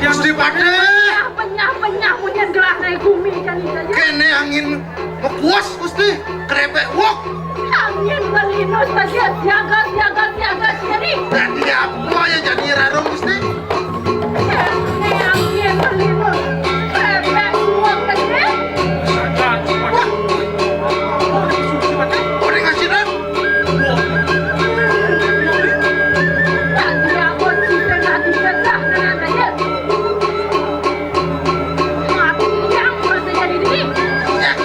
Gusti Pade. Penyah punya gelas naik bumi kan saja. Kene angin mekuas Gusti, krepek wok. Angin melinus saja siaga jadi. Jadi apa ya jadi rarung Gusti? Kene angin melinus krepek wok saja. Boleh ngasih dan? Nanti aku cinta nanti pecah dengan saja. Yang masa jadi ini.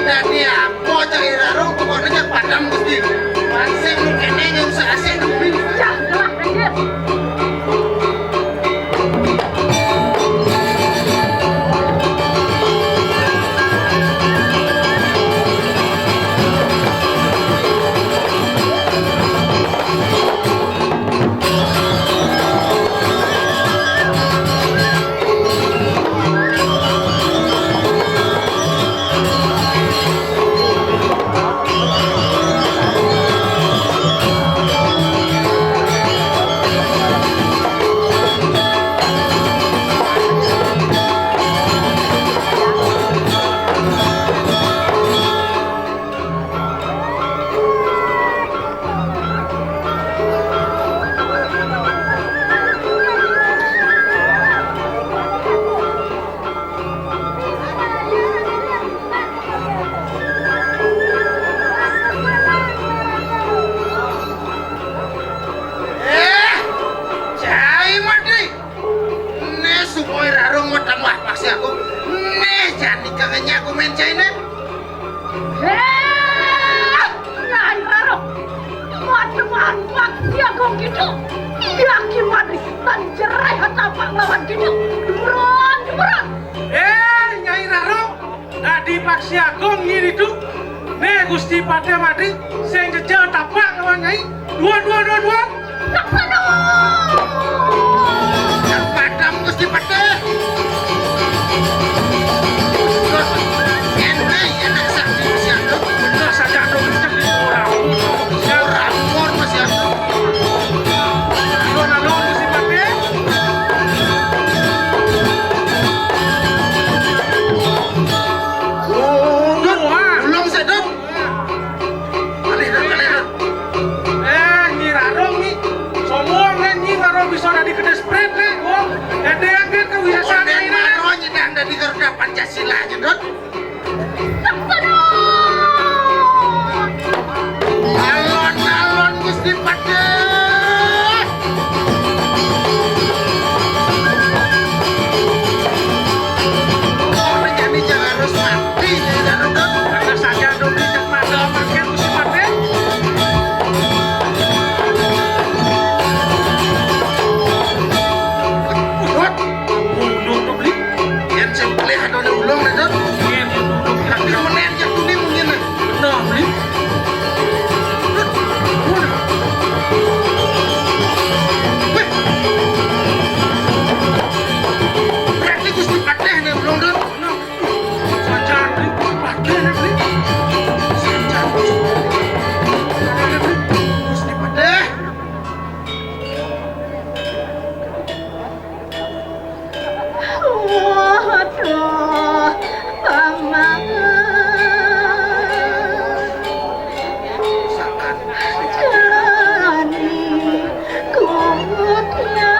Jadi apa jadi rarung pokoknya padam Gusti. Masih kene yang seasik demi. Janganlah saja. Jai mati. Ne supaya rarung wedang wah pasti aku. Ne jadi kangennya aku main China. Nyai Raro, macam dia kau gitu. Yakin mati tadi cerai hatapak lawan gitu. Jemuran. Nyai Raro, tadi Pak Siagong ngiri tu. Ne Gusti Pade mati, sing jejel tapak lawan Nyai. Dua. Laksana. Yang padam Gusti Pade. Ente enak sakti masih ada. Bener saja dong kenceng di orang. Orang mor masih ada. Alon Gusti Pade. Belum sedap. Aliran. Nyi Raro ni, semua Nyi Raro bisa ada di kedai spread le. Ada yang ke kewiasaan Orden ini. maro jadi anda di Garuda Pancasila aja dong. Laksana. Alon Gusti Pade. Oh, jadi jangan harus mati jadi Garuda. Bener saja dong dijak pada makin Gusti Pade. Buat Bunuh tu beli. yang sempelih ada ulung nih dong. Ini duduk Tapi lagi. menen yang tuni mungkin. Bener beli. Wih. Berarti Gusti Pade nih ulung dong. Saja beli. Pade ni beli. Saja. Gusti Pade. Waduh, paman. Sakan. Jalani kutya.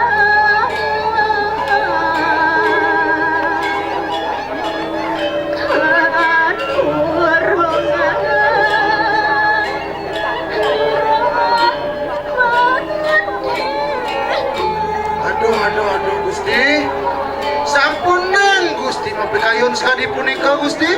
Kan Aduh Gusti. Sampunan Gusti mapikayun sekali punika Gusti.